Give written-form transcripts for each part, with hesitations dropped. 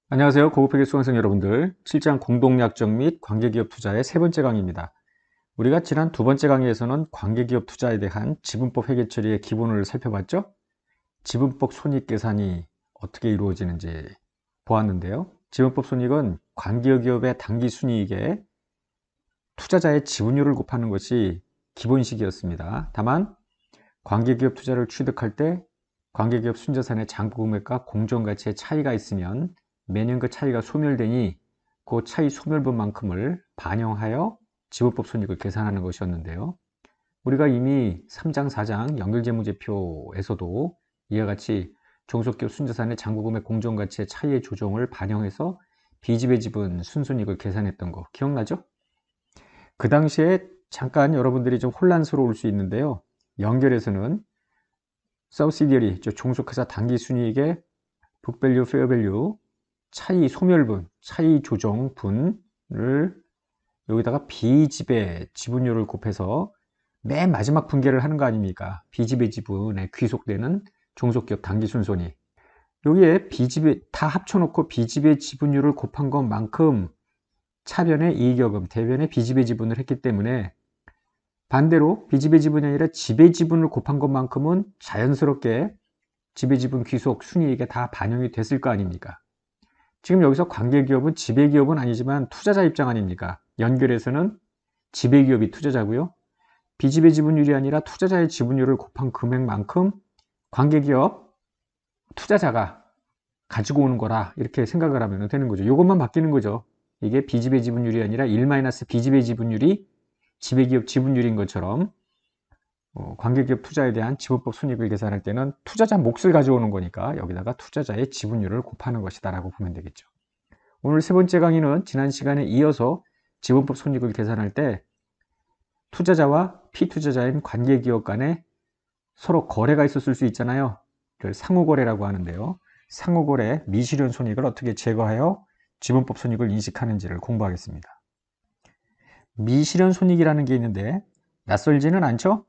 안녕하세요. 고급회계 수강생 여러분들. 7장 공동약정 및 관계기업 투자의 세 번째 강의입니다. 우리가 지난 두 번째 강의에서는 관계기업 투자에 대한 지분법 회계 처리의 기본을 살펴봤죠? 지분법 손익계산이 어떻게 이루어지는지 보았는데요. 지분법 손익은 관계기업의 당기순이익에 투자자의 지분율을 곱하는 것이 기본식이었습니다. 다만 관계기업 투자를 취득할 때 관계기업 순자산의 잔고금액과 공정가치의 차이가 있으면 매년 그 차이가 소멸되니 그 차이 소멸분만큼을 반영하여 지분법 손익을 계산하는 것이었는데요. 우리가 이미 3장, 4장 연결재무제표에서도 이와 같이 종속기업 순자산의 잔고금액 공정가치의 차이의 조정을 반영해서 비지배 지분 순손익을 계산했던 거 기억나죠? 그 당시에 잠깐 여러분들이 좀 혼란스러울 수 있는데요. 연결에서는 subsidiary, 종속회사 당기순이익의 북밸류, 페어밸류, 차이 소멸분, 차이 조정분을 여기다가 비지배 지분율을 곱해서 맨 마지막 분계를 하는 거 아닙니까? 비지배 지분에 귀속되는 종속기업 당기순손익. 여기에 비지배 다 합쳐놓고 비지배 지분율을 곱한 것만큼 차변의 이익여금, 대변의 비지배 지분을 했기 때문에 반대로 비지배 지분이 아니라 지배 지분을 곱한 것만큼은 자연스럽게 지배 지분 귀속 순이익에 다 반영이 됐을 거 아닙니까? 지금 여기서 관계기업은 지배기업은 아니지만 투자자 입장 아닙니까? 연결에서는 지배기업이 투자자고요. 비지배 지분율이 아니라 투자자의 지분율을 곱한 금액만큼 관계기업 투자자가 가지고 오는 거라 이렇게 생각을 하면 되는 거죠. 이것만 바뀌는 거죠. 이게 비지배 지분율이 아니라 1 비지배 지분율이 지배기업 지분율인 것처럼 관계기업 투자에 대한 지분법 손익을 계산할 때는 투자자 몫을 가져오는 거니까 여기다가 투자자의 지분율을 곱하는 것이다 라고 보면 되겠죠. 오늘 세 번째 강의는 지난 시간에 이어서 지분법 손익을 계산할 때 투자자와 피투자자인 관계기업 간에 서로 거래가 있었을 수 있잖아요. 그걸 상호거래라고 하는데요. 상호거래 미실현 손익을 어떻게 제거하여 지분법 손익을 인식하는지를 공부하겠습니다. 미실현 손익이라는 게 있는데 낯설지는 않죠?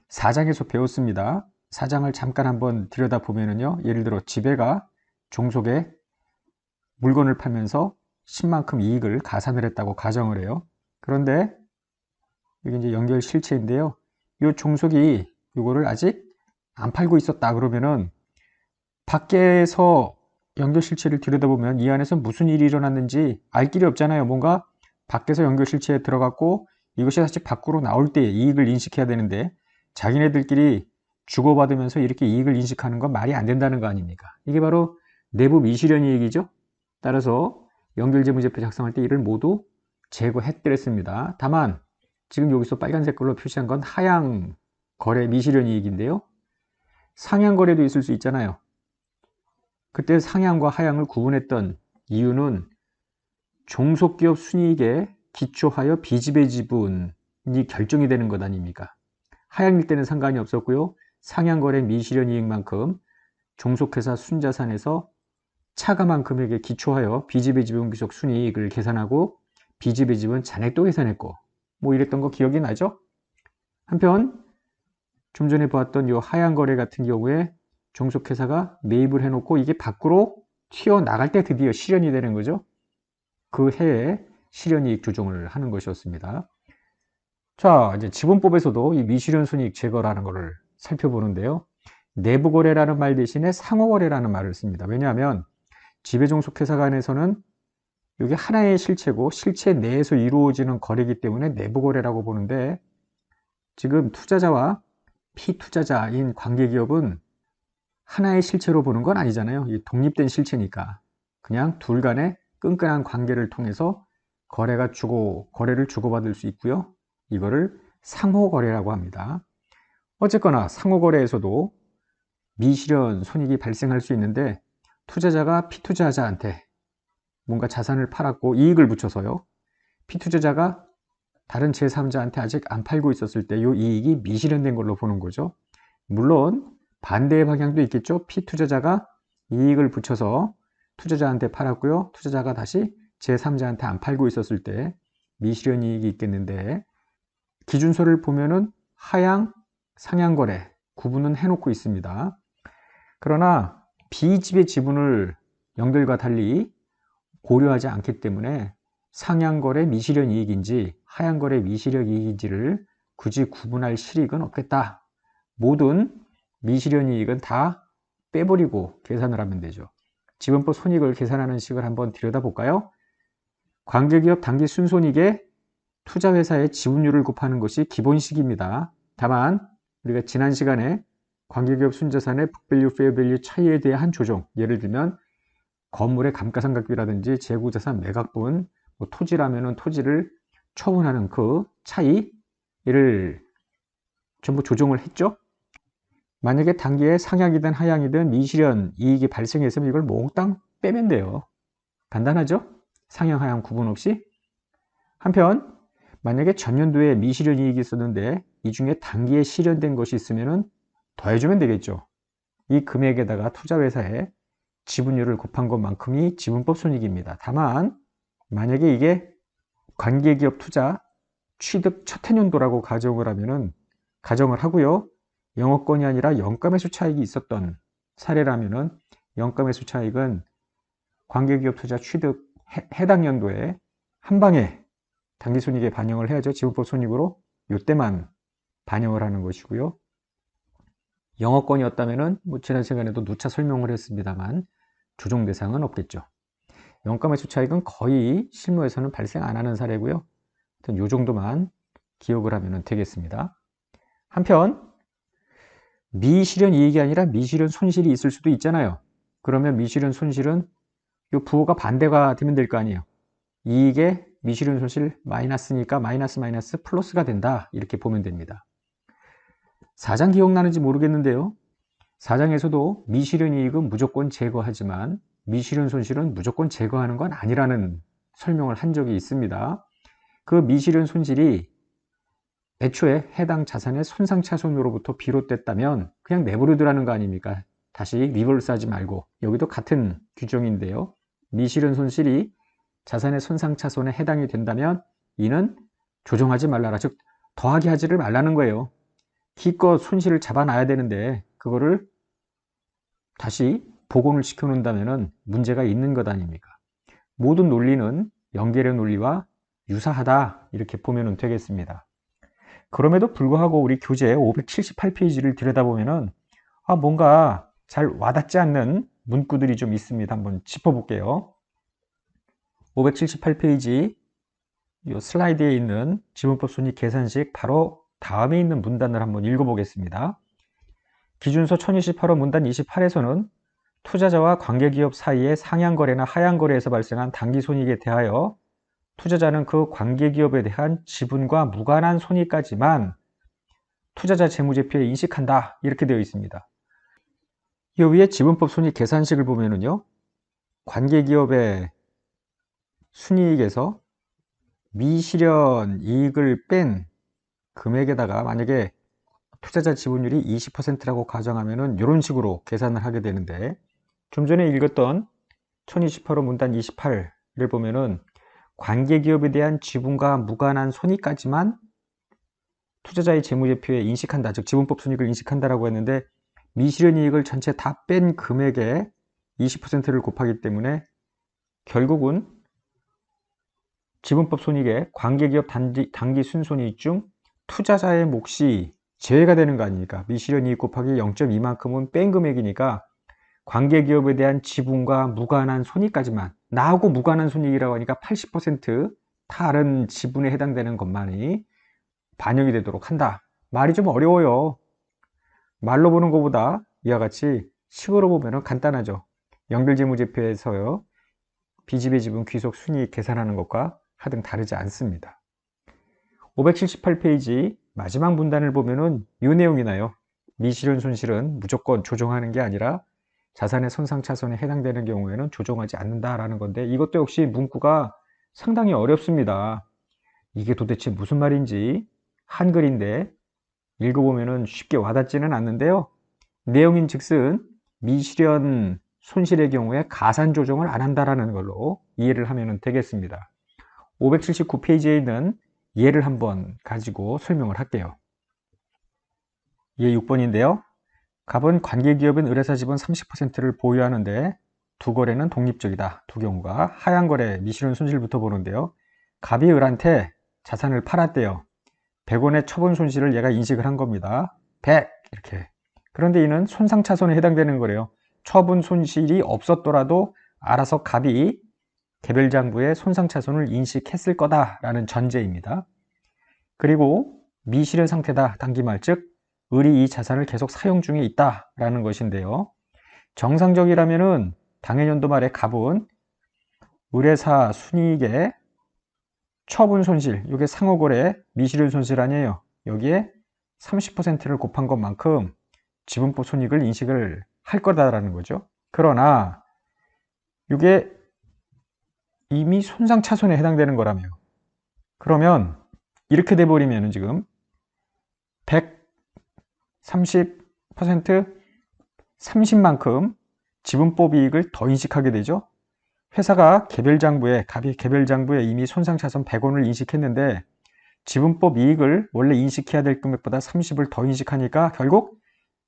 4장에서 배웠습니다. 4장을 잠깐 한번 들여다보면요. 예를 들어 지배가 종속에 물건을 팔면서 10만큼 이익을 가산을 했다고 가정을 해요. 그런데 이게 이제 연결 실체인데요. 이 종속이 이거를 아직 안 팔고 있었다 그러면은 밖에서 연결 실체를 들여다보면 이 안에서 무슨 일이 일어났는지 알 길이 없잖아요. 뭔가 밖에서 연결 실체에 들어갔고 이것이 다시 밖으로 나올 때 이익을 인식해야 되는데 자기네들끼리 주고받으면서 이렇게 이익을 인식하는 건 말이 안 된다는 거 아닙니까? 이게 바로 내부 미실현 이익이죠. 따라서 연결재무제표 작성할 때 이를 모두 제거했더랬습니다. 다만 지금 여기서 빨간색 걸로 표시한 건 하향 거래 미실현 이익인데요. 상향 거래도 있을 수 있잖아요. 그때 상향과 하향을 구분했던 이유는 종속기업 순이익에 기초하여 비지배 지분이 결정이 되는 것 아닙니까? 하향일 때는 상관이 없었고요. 상향 거래 미실현 이익만큼 종속회사 순자산에서 차감한 금액에 기초하여 비지배 지분 귀속 순이익을 계산하고 비지배 지분 잔액도 계산했고 뭐 이랬던 거 기억이 나죠? 한편 좀 전에 보았던 이 하향 거래 같은 경우에 종속회사가 매입을 해놓고 이게 밖으로 튀어나갈 때 드디어 실현이 되는 거죠. 그 해에 실현이익 조정을 하는 것이었습니다. 자, 이제 지분법에서도 이 미실현 손익 제거라는 것을 살펴보는데요. 내부거래라는 말 대신에 상호거래라는 말을 씁니다. 왜냐하면 지배종속회사 간에서는 이게 하나의 실체고 실체 내에서 이루어지는 거래이기 때문에 내부거래라고 보는데 지금 투자자와 피투자자인 관계기업은 하나의 실체로 보는 건 아니잖아요. 이 독립된 실체니까 그냥 둘 간의 끈끈한 관계를 통해서 거래를 주고받을 수 있고요. 이거를 상호거래라고 합니다. 어쨌거나 상호거래에서도 미실현 손익이 발생할 수 있는데 투자자가 피투자자한테 뭔가 자산을 팔았고 이익을 붙여서요. 피투자자가 다른 제3자한테 아직 안 팔고 있었을 때 이 이익이 미실현된 걸로 보는 거죠. 물론 반대의 방향도 있겠죠. 피투자자가 이익을 붙여서 투자자한테 팔았고요. 투자자가 다시 제3자한테 안 팔고 있었을 때 미실현 이익이 있겠는데 기준서를 보면은 하향, 상향 거래 구분은 해놓고 있습니다. 그러나 비지배 지분을 연결과 달리 고려하지 않기 때문에 상향거래 미실현 이익인지 하향거래 미실현 이익인지를 굳이 구분할 실익은 없겠다. 모든 미실현 이익은 다 빼버리고 계산을 하면 되죠. 지분법 손익을 계산하는 식을 한번 들여다볼까요? 관계기업 당기 순손익에 투자회사의 지분율을 곱하는 것이 기본식입니다. 다만 우리가 지난 시간에 관계기업 순자산의 북밸류, 페어밸류 차이에 대한 조정, 예를 들면 건물의 감가상각비라든지 재고자산 매각분, 토지라면 토지를 처분하는 그 차이를 전부 조정을 했죠. 만약에 단기에 상향이든 하향이든 미실현 이익이 발생했으면 이걸 몽땅 빼면 돼요. 간단하죠? 상향, 하향 구분 없이. 한편 만약에 전년도에 미실현 이익이 있었는데 이 중에 단기에 실현된 것이 있으면 더해주면 되겠죠. 이 금액에다가 투자회사에 지분율을 곱한 것만큼이 지분법 손익입니다. 다만 만약에 이게 관계기업 투자 취득 첫 해년도라고 가정을 하고요. 영업권이 아니라 영가매수 차익이 있었던 사례라면은 영가매수 차익은 관계기업 투자 취득 해당 연도에 한 방에 당기손익에 반영을 해야죠. 지분법 손익으로 이때만 반영을 하는 것이고요. 영업권이었다면은 지난 시간에도 누차 설명을 했습니다만 조정 대상은 없겠죠. 영가매수 차익은 거의 실무에서는 발생 안 하는 사례고요. 하여튼 이 정도만 기억을 하면 되겠습니다. 한편 미실현 이익이 아니라 미실현 손실이 있을 수도 있잖아요. 그러면 미실현 손실은 이 부호가 반대가 되면 될 거 아니에요. 이익에 미실현 손실 마이너스니까 마이너스 플러스가 된다. 이렇게 보면 됩니다. 4장 기억나는지 모르겠는데요. 4장에서도 미실현 이익은 무조건 제거하지만 미실현 손실은 무조건 제거하는 건 아니라는 설명을 한 적이 있습니다. 그 미실현 손실이 애초에 해당 자산의 손상차손으로부터 비롯됐다면 그냥 내버려두라는 거 아닙니까? 다시 리버스 하지 말고. 여기도 같은 규정인데요. 미실현 손실이 자산의 손상차손에 해당이 된다면 이는 조정하지 말라라. 즉 더하기 하지를 말라는 거예요. 기껏 손실을 잡아놔야 되는데 그거를 다시 복원을 시켜놓는다면 문제가 있는 것 아닙니까? 모든 논리는 연결의 논리와 유사하다 이렇게 보면 되겠습니다. 그럼에도 불구하고 우리 교재 578페이지를 들여다보면 뭔가 잘 와닿지 않는 문구들이 좀 있습니다. 한번 짚어볼게요. 578페이지 이 슬라이드에 있는 지분법 손익 계산식 바로 다음에 있는 문단을 한번 읽어보겠습니다. 기준서 1028호 문단 28에서는 투자자와 관계기업 사이의 상향거래나 하향거래에서 발생한 당기손익에 대하여 투자자는 그 관계기업에 대한 지분과 무관한 손익까지만 투자자 재무제표에 인식한다 이렇게 되어 있습니다. 이 위에 지분법 손익 계산식을 보면은요, 관계기업의 순이익에서 미실현 이익을 뺀 금액에다가 만약에 투자자 지분율이 20%라고 가정하면은 이런 식으로 계산을 하게 되는데, 좀 전에 읽었던 1028호 문단 28을 보면은 관계기업에 대한 지분과 무관한 손익까지만 투자자의 재무제표에 인식한다, 즉 지분법 손익을 인식한다라고 했는데 미실현 이익을 전체 다 뺀 금액에 20%를 곱하기 때문에 결국은 지분법 손익에 관계기업 단기 순손이익 중 투자자의 몫이 제외가 되는 거 아닙니까? 미실현 이익 곱하기 0.2만큼은 뺀 금액이니까 관계기업에 대한 지분과 무관한 손익까지만, 나하고 무관한 손익이라고 하니까 80% 다른 지분에 해당되는 것만이 반영이 되도록 한다. 말이 좀 어려워요. 말로 보는 것보다 이와 같이 식으로 보면 간단하죠. 연결재무제표에서요, 비지배 지분 귀속 순이익 계산하는 것과 하등 다르지 않습니다. 578페이지 마지막 문단을 보면은 이 내용이 나요. 미실현 손실은 무조건 조정하는 게 아니라 자산의 손상차손에 해당되는 경우에는 조정하지 않는다라는 건데, 이것도 역시 문구가 상당히 어렵습니다. 이게 도대체 무슨 말인지 한글인데 읽어보면 쉽게 와닿지는 않는데요. 내용인 즉슨 미실현 손실의 경우에 가산 조정을 안 한다라는 걸로 이해를 하면 되겠습니다. 579페이지에 있는 예를 한번 가지고 설명을 할게요. 예 6번인데요. 갑은 관계기업인 의뢰사 지분 30%를 보유하는데 두 거래는 독립적이다. 두 경우가. 하향 거래, 미실현 손실부터 보는데요. 갑이 을한테 자산을 팔았대요. 100원의 처분 손실을 얘가 인식을 한 겁니다. 100 이렇게. 그런데 이는 손상차손에 해당되는 거래요. 처분 손실이 없었더라도 알아서 갑이 개별장부에 손상차손을 인식했을 거다라는 전제입니다. 그리고 미실현 상태다. 단기말, 즉 을이 이 자산을 계속 사용 중에 있다라는 것인데요. 정상적이라면은 당해년도 말에 갑은 의뢰사 순이익의 처분 손실, 이게 상호거래 미실현 손실 아니에요. 여기에 30%를 곱한 것만큼 지분법 손익을 인식을 할 거다라는 거죠. 그러나 이게 이미 손상차손에 해당되는 거라며. 그러면 이렇게 돼버리면 지금 130% 30만큼 지분법 이익을 더 인식하게 되죠. 회사가 개별장부에, 갑이 개별장부에 이미 손상차손 100원을 인식했는데 지분법 이익을 원래 인식해야 될 금액보다 30을 더 인식하니까 결국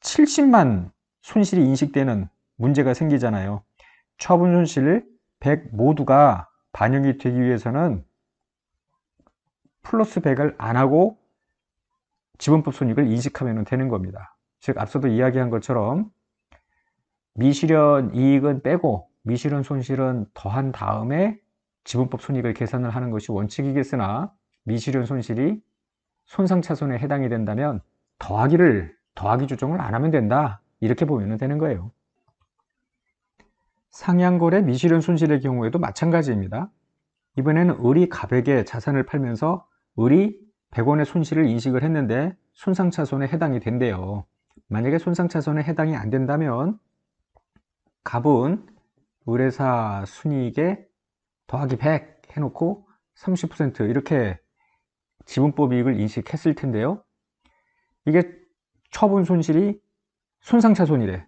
70만 손실이 인식되는 문제가 생기잖아요. 처분 손실 100 모두가 반영이 되기 위해서는 플러스 100을 안 하고 지분법 손익을 인식하면 되는 겁니다. 즉 앞서도 이야기한 것처럼 미실현 이익은 빼고 미실현 손실은 더한 다음에 지분법 손익을 계산을 하는 것이 원칙이겠으나 미실현 손실이 손상차손에 해당이 된다면 더하기 조정을 안 하면 된다. 이렇게 보면 되는 거예요. 상향거래 미실현 손실의 경우에도 마찬가지입니다. 이번에는 을이 갑에게 자산을 팔면서 을이 100원의 손실을 인식을 했는데 손상차손에 해당이 된대요. 만약에 손상차손에 해당이 안 된다면 갑은 의뢰사 순이익에 더하기 100 해놓고 30% 이렇게 지분법 이익을 인식했을 텐데요. 이게 처분 손실이 손상차손이래.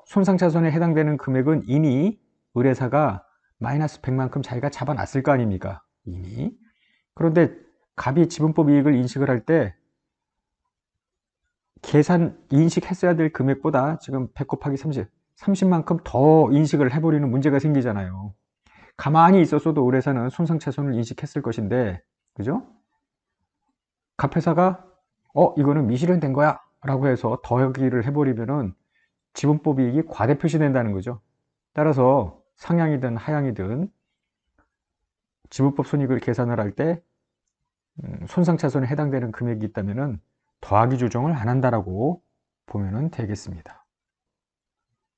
손상차손에 해당되는 금액은 이미 의뢰사가 마이너스 100만큼 자기가 잡아놨을 거 아닙니까? 이미. 그런데 갑이 지분법 이익을 인식을 할 때 인식했어야 될 금액보다 지금 100 곱하기 30만큼 더 인식을 해버리는 문제가 생기잖아요. 가만히 있었어도 의뢰사는 손상차손을 인식했을 것인데, 그죠? 갑회사가 이거는 미실현된 거야 라고 해서 더하기를 해버리면은 지분법 이익이 과대 표시된다는 거죠. 따라서 상향이든 하향이든 지분법 손익을 계산을 할 때 손상차손에 해당되는 금액이 있다면은 더하기 조정을 안 한다라고 보면 되겠습니다.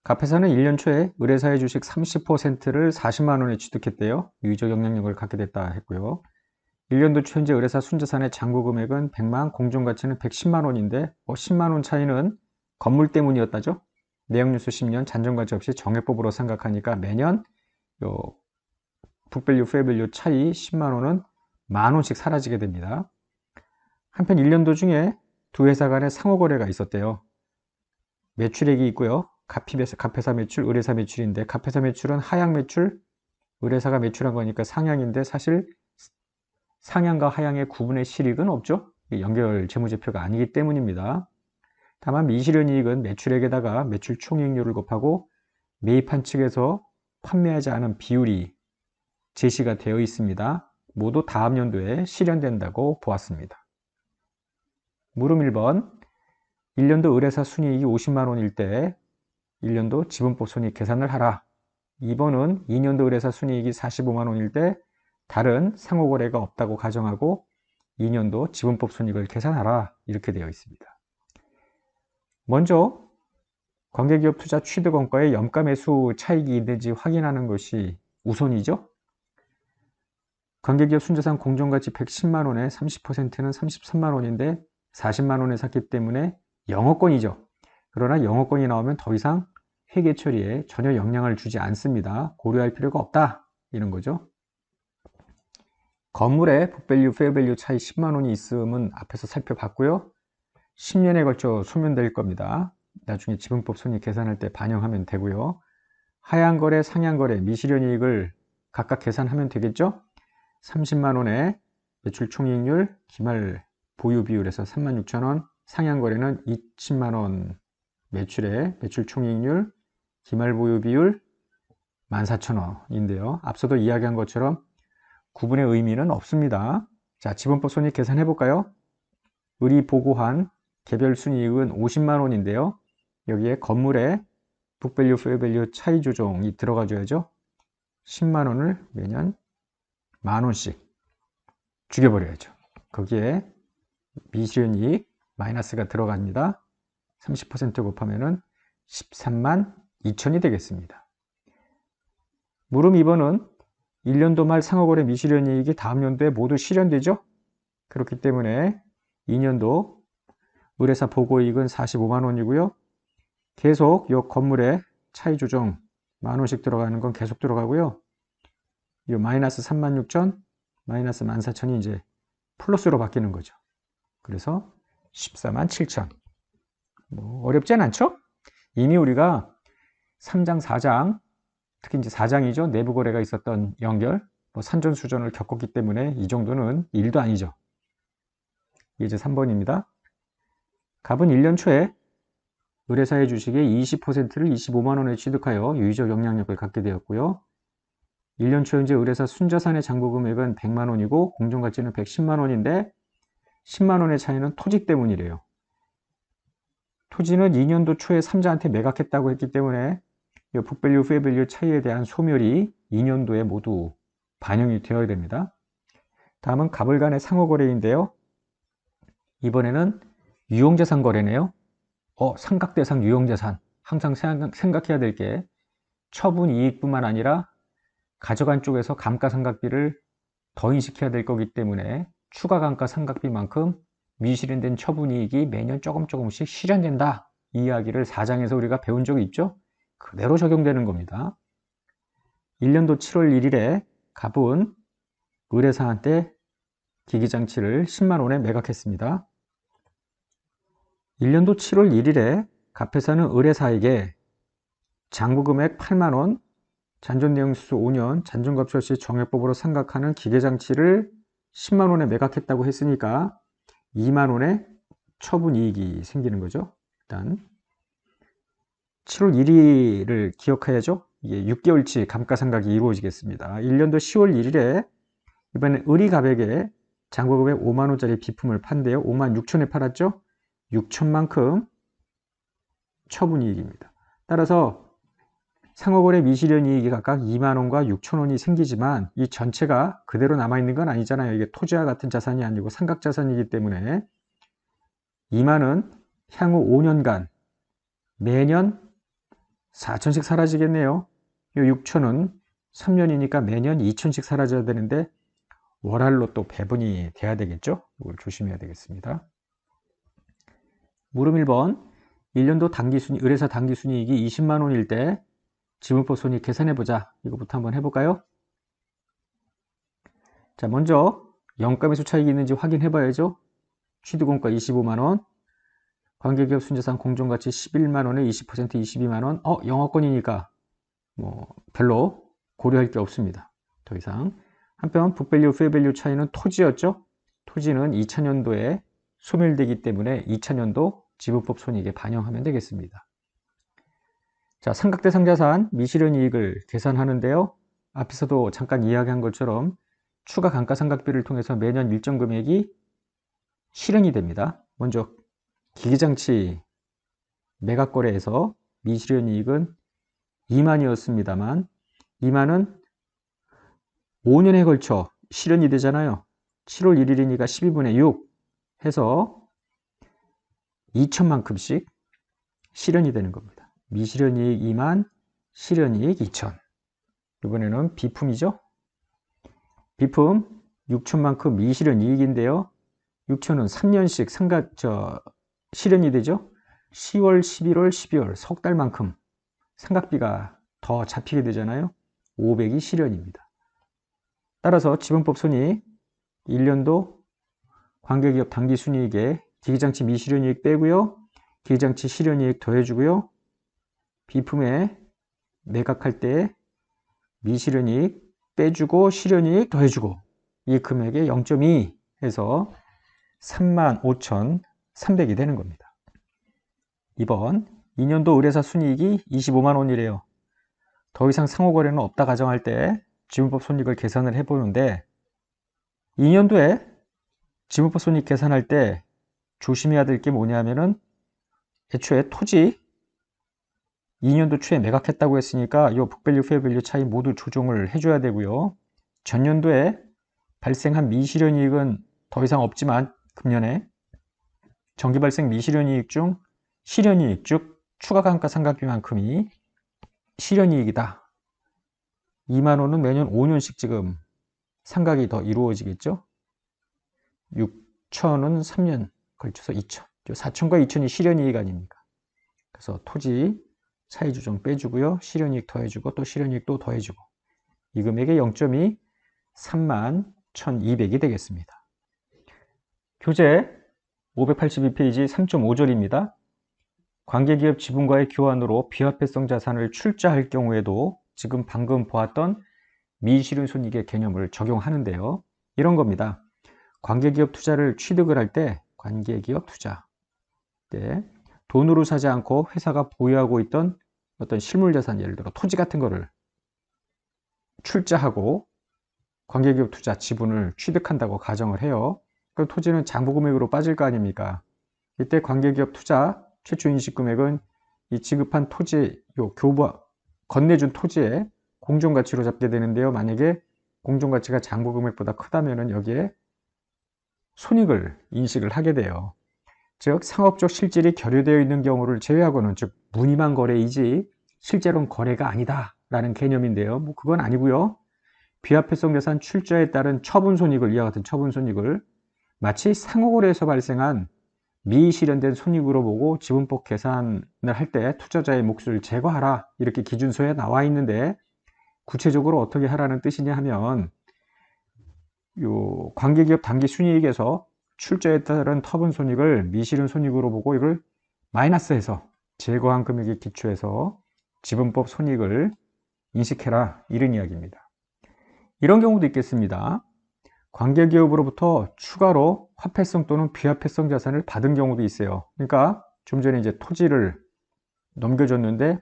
갑회사는 1년 초에 의뢰사의 주식 30%를 40만 원에 취득했대요. 유의적 영향력을 갖게 됐다 했고요. 1년도 초 현재 의뢰사 순자산의 잔고 금액은 100만, 공정가치는 110만 원인데 10만 원 차이는 건물 때문이었다죠. 내역뉴스 10년 잔존가치 없이 정액법으로 생각하니까 매년 요 북밸류, 페어밸류 차이 10만 원은 만 원씩 사라지게 됩니다. 한편 1년도 중에 두 회사 간의 상호거래가 있었대요. 매출액이 있고요. 갑회사 매출, 의뢰사 매출인데 갑회사 매출은 하향 매출, 의뢰사가 매출한 거니까 상향인데 사실 상향과 하향의 구분의 실익은 없죠. 연결 재무제표가 아니기 때문입니다. 다만 미실현 이익은 매출액에다가 매출 총이익률을 곱하고 매입한 측에서 판매하지 않은 비율이 제시가 되어 있습니다. 모두 다음 연도에 실현된다고 보았습니다. 물음 1번 1년도 의뢰사 순이익이 50만 원일 때 1년도 지분법 손익 계산을 하라. 2번은 2년도 의뢰사 순이익이 45만 원일 때 다른 상호거래가 없다고 가정하고 2년도 지분법 손익을 계산하라. 이렇게 되어 있습니다. 먼저 관계기업 투자 취득원가의 염가매수 차익이 있는지 확인하는 것이 우선이죠. 관계기업 순자산 공정가치 110만 원에 30%는 33만 원인데 40만 원에 샀기 때문에 영업권이죠. 그러나 영업권이 나오면 더 이상 회계 처리에 전혀 영향을 주지 않습니다. 고려할 필요가 없다. 이런 거죠. 건물에 북밸류, 페어밸류 차이 10만 원이 있음은 앞에서 살펴봤고요. 10년에 걸쳐 소멸될 겁니다. 나중에 지분법 손익 계산할 때 반영하면 되고요. 하향거래, 상향거래, 미실현 이익을 각각 계산하면 되겠죠. 30만 원에 매출 총이익률, 기말 보유 비율에서 36,000원, 상향거래는 20만 원 매출에 매출 총이익률, 기말 보유 비율 14,000원인데요. 앞서도 이야기한 것처럼 구분의 의미는 없습니다. 자, 지분법 손익 계산해 볼까요? 을이 보고한 개별 순이익은 50만 원인데요. 여기에 건물의 북밸류, 페어밸류 차이 조정이 들어가줘야죠. 10만 원을 매년 만 원씩 죽여버려야죠. 거기에 미실현이익 마이너스가 들어갑니다. 30% 곱하면은 13만 2천이 되겠습니다. 물음 2번은 1년도 말 상호거래 미실현이익이 다음 연도에 모두 실현되죠. 그렇기 때문에 2년도 의뢰사 보고이익은 45만 원이고요. 계속 이 건물의 차이 조정 만 원씩 들어가는 건 계속 들어가고요. 이 마이너스 36,000, 마이너스 14,000이 이제 플러스로 바뀌는 거죠. 그래서 14만 7천. 뭐 어렵진 않죠? 이미 우리가 3장, 4장, 특히 이제 4장이죠. 내부 거래가 있었던 연결, 뭐 산전수전을 겪었기 때문에 이 정도는 일도 아니죠. 이제 3번입니다. 갑은 1년 초에 의뢰사의 주식의 20%를 25만 원에 취득하여 유의적 영향력을 갖게 되었고요. 1년 초 현재 의뢰사 순자산의 잔고 금액은 100만 원이고 공정가치는 110만 원인데 10만 원의 차이는 토지 때문이래요. 토지는 2년도 초에 삼자한테 매각했다고 했기 때문에 이 북밸류, 페어밸류 차이에 대한 소멸이 2년도에 모두 반영이 되어야 됩니다. 다음은 갑을 간의 상호거래인데요. 이번에는 유용자산 거래네요. 삼각대상 유용자산. 항상 생각해야 될 게 처분 이익뿐만 아니라 가져간 쪽에서 감가상각비를 더 인식해야 될 거기 때문에 추가 감가상각비만큼 미실현된 처분이익이 매년 조금씩 실현된다. 이 이야기를 4장에서 우리가 배운 적이 있죠? 그대로 적용되는 겁니다. 1년도 7월 1일에 갑은 의뢰사한테 기기장치를 10만 원에 매각했습니다. 1년도 7월 1일에 갑회사는 의뢰사에게 잔고금액 8만 원, 잔존내용수수 5년, 잔존갑출 시 정액법으로 상각하는 기계장치를 10만 원에 매각했다고 했으니까 2만 원의 처분이익이 생기는 거죠. 일단 7월 1일을 기억해야죠. 이게 6개월치 감가상각이 이루어지겠습니다. 1년도 10월 1일에 이번에 을이갑에게 잔고금액 5만 원짜리 비품을 판대요. 5만 6천에 팔았죠. 6천만큼 처분이익입니다. 따라서 상호거래 미실현이익이 각각 2만 원과 6천 원이 생기지만 이 전체가 그대로 남아있는 건 아니잖아요. 이게 토지와 같은 자산이 아니고 삼각자산이기 때문에 2만 원 향후 5년간 매년 4천씩 사라지겠네요. 이 6천은 3년이니까 매년 2천씩 사라져야 되는데 월할로 또 배분이 돼야 되겠죠. 이걸 조심해야 되겠습니다. 물음 1번 1년도 의뢰사 당기순이익이 20만 원일 때 지분법 손익 계산해보자. 이거부터 한번 해볼까요? 자, 먼저 영가매수 차익이 있는지 확인해봐야죠. 취득원가 25만 원, 관계기업 순자산 공정가치 11만 원에 20% 22만 원. 영업권이니까 뭐 별로 고려할 게 없습니다. 더 이상. 한편 북밸류, 페어밸류 차이는 토지였죠. 토지는 2000년도에 소멸되기 때문에 2000년도 지분법 손익에 반영하면 되겠습니다. 자, 삼각대상자산 미실현이익을 계산하는데요. 앞에서도 잠깐 이야기한 것처럼 추가 감가상각비를 통해서 매년 일정 금액이 실현이 됩니다. 먼저 기기장치 매각거래에서 미실현이익은 2만이었습니다만 2만은 5년에 걸쳐 실현이 되잖아요. 7월 1일이니까 12분의 6 해서 2천만큼씩 실현이 되는 겁니다. 미실현이익 2만, 실현이익 2천. 이번에는 비품이죠. 비품 6천만큼 미실현이익인데요. 6천은 3년씩 실현이 되죠. 10월, 11월, 12월 석 달만큼 상각비가 더 잡히게 되잖아요. 500이 실현입니다. 따라서 지분법 손익 1년도 관계기업 당기순이익에 기기장치 미실현이익 빼고요. 기기장치 실현이익 더해주고요. 비품에 매각할 때 미실현이익 빼주고 실현이익 더해주고 이 금액의 0.2 해서 35,300이 되는 겁니다. 2번 2년도 의뢰사 순이익이 25만 원이래요. 더 이상 상호거래는 없다 가정할 때 지분법 손익을 계산을 해보는데 2년도에 지분법 손익 계산할 때 조심해야 될 게 뭐냐면은 애초에 토지 2년도 초에 매각했다고 했으니까 이 북밸류, 페어밸류 차이 모두 조정을 해줘야 되고요. 전년도에 발생한 미실현이익은 더 이상 없지만 금년에 정기 발생 미실현이익 중 실현이익, 즉 추가감가상각비만큼이 실현이익이다. 2만 원은 매년 5년씩 지금 상각이 더 이루어지겠죠. 6천은 3년 걸쳐서 2천, 4천과 2천이 실현이익 아닙니까? 그래서 토지 차이조정 빼주고요. 실현이익 더해주고 또 실현이익 또 더해주고 이 금액의 0.2 31,200이 되겠습니다. 교재 582페이지 3.5절입니다. 관계기업 지분과의 교환으로 비화폐성 자산을 출자할 경우에도 지금 방금 보았던 미실현 손익의 개념을 적용하는데요. 이런 겁니다. 관계기업 투자를 취득을 할 때 관계기업 투자 때 돈으로 사지 않고 회사가 보유하고 있던 어떤 실물자산, 예를 들어 토지 같은 거를 출자하고 관계기업 투자 지분을 취득한다고 가정을 해요. 그 토지는 장부금액으로 빠질 거 아닙니까? 이때 관계기업 투자 최초 인식금액은 이 지급한 토지, 건네준 토지의 공정가치로 잡게 되는데요. 만약에 공정가치가 장부금액보다 크다면 여기에 손익을 인식을 하게 돼요. 즉 상업적 실질이 결여되어 있는 경우를 제외하고는, 즉 무늬만 거래이지 실제로는 거래가 아니다 라는 개념인데요. 그건 아니고요. 비화폐성 자산 출자에 따른 처분손익을, 이와 같은 처분손익을 마치 상호거래에서 발생한 미실현된 손익으로 보고 지분법 계산을 할 때 투자자의 몫을 제거하라, 이렇게 기준서에 나와 있는데 구체적으로 어떻게 하라는 뜻이냐 하면, 요 관계기업 당기 순이익에서 출자에 따른 처분 손익을 미실현 손익으로 보고 이걸 마이너스해서 제거한 금액에 기초해서 지분법 손익을 인식해라, 이런 이야기입니다. 이런 경우도 있겠습니다. 관계기업으로부터 추가로 화폐성 또는 비화폐성 자산을 받은 경우도 있어요. 그러니까 좀 전에 이제 토지를 넘겨줬는데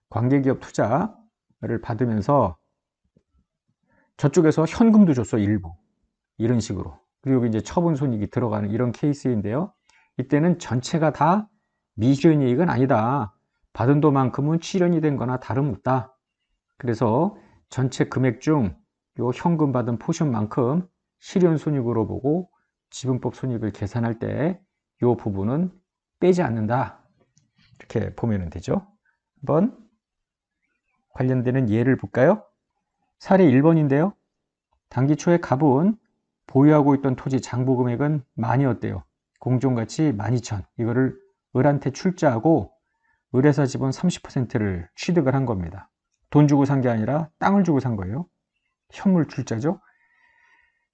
관계기업 투자를 받으면서 저쪽에서 현금도 줬어, 일부. 이런 식으로. 그리고 이제 처분 손익이 들어가는 이런 케이스인데요. 이때는 전체가 다 미실현이익은 아니다. 받은 돈만큼은 실현이 된 거나 다름없다. 그래서 전체 금액 중 요 현금 받은 포션만큼 실현 손익으로 보고 지분법 손익을 계산할 때 요 부분은 빼지 않는다. 이렇게 보면 되죠. 한번 관련되는 예를 볼까요? 사례 1번인데요. 당기 초에 갑은 보유하고 있던 토지 장부금액은 만이었대요. 공정가치 12,000. 이거를 을한테 출자하고 을회사 지분 30%를 취득을 한 겁니다. 돈 주고 산 게 아니라 땅을 주고 산 거예요. 현물 출자죠.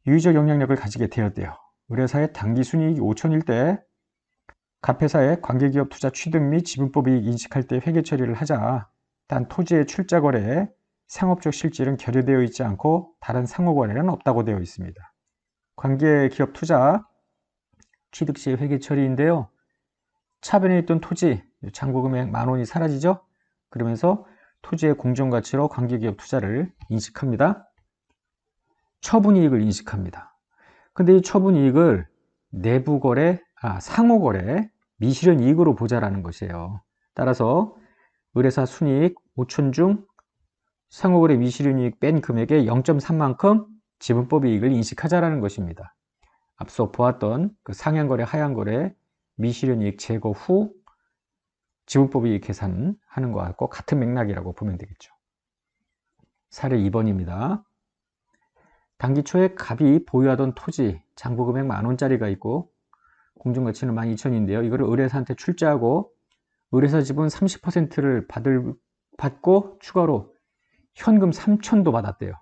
유의적 영향력을 가지게 되었대요. 을회사의 당기 순이익이 5천일 때 갑회사의 관계기업 투자 취득 및 지분법 이익 인식할 때 회계 처리를 하자. 단 토지의 출자 거래에 상업적 실질은 결여되어 있지 않고 다른 상호 거래는 없다고 되어 있습니다. 관계기업 투자 취득 시의 회계 처리인데요. 차변에 있던 토지 장부금액 10,000원이 사라지죠. 그러면서 토지의 공정가치로 관계기업 투자를 인식합니다. 처분이익을 인식합니다. 근데 이 처분이익을 내부거래, 상호거래, 미실현이익으로 보자라는 것이에요. 따라서 을회사 순이익 5천 중 상호거래 미실현이익 뺀 금액의 0.3만큼 지분법 이익을 인식하자라는 것입니다. 앞서 보았던 그 상향거래, 하향거래, 미실현이익 제거 후 지분법 이익 계산하는 것과 같은 맥락이라고 보면 되겠죠. 사례 2번입니다. 당기 초에 갑이 보유하던 토지 장부금액 10,000원짜리가 있고 공정가치는 12,000인데요. 이거를 을회사한테 출자하고 을회사 지분 30%를 받고 추가로 현금 3,000도 받았대요.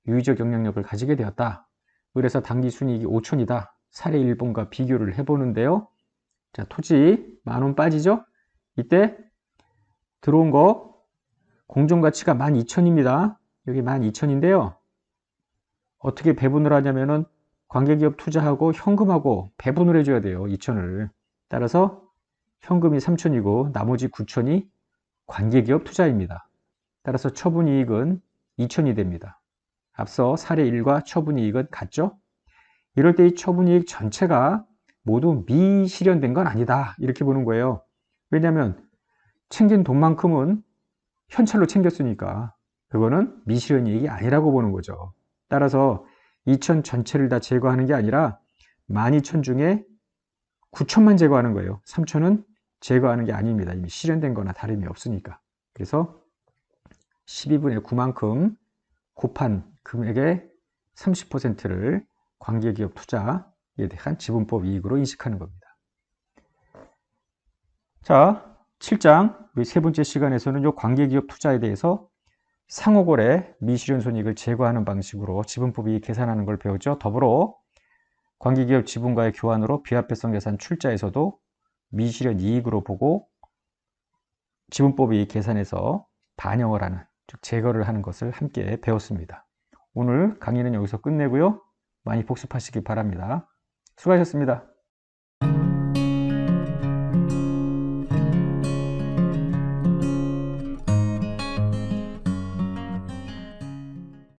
유의적 영향력을 가지게 되었다. 을회사 당기 순이익이 5,000이다. 사례 1번과 비교를 해보는데요. 자, 토지 10,000원 빠지죠? 이때 들어온 거 공정가치가 12,000입니다. 여기 12,000인데요. 어떻게 배분을 하냐면은 관계기업 투자하고 현금하고 배분을 해줘야 돼요. 2,000을. 따라서 현금이 3,000이고 나머지 9,000이 관계기업 투자입니다. 따라서 처분이익은 2천이 됩니다. 앞서 사례 1과 처분이익은 같죠? 이럴 때 이 처분이익 전체가 모두 미실현된 건 아니다, 이렇게 보는 거예요. 왜냐하면 챙긴 돈만큼은 현찰로 챙겼으니까 그거는 미실현이익이 아니라고 보는 거죠. 따라서 2천 전체를 다 제거하는 게 아니라 12,000 중에 9천만 제거하는 거예요. 3천은 제거하는 게 아닙니다. 이미 실현된 거나 다름이 없으니까. 그래서 12분의 9만큼 곱한 금액의 30%를 관계기업 투자에 대한 지분법 이익으로 인식하는 겁니다. 자, 7장 우리 세 번째 시간에서는 이 관계기업 투자에 대해서 상호거래 미실현 손익을 제거하는 방식으로 지분법 이익 계산하는 걸 배웠죠. 더불어 관계기업 지분과의 교환으로 비화폐성 자산 출자에서도 미실현 이익으로 보고 지분법 이익 계산에서 반영을 하는, 즉 제거를 하는 것을 함께 배웠습니다. 오늘 강의는 여기서 끝내고요. 많이 복습하시기 바랍니다. 수고하셨습니다.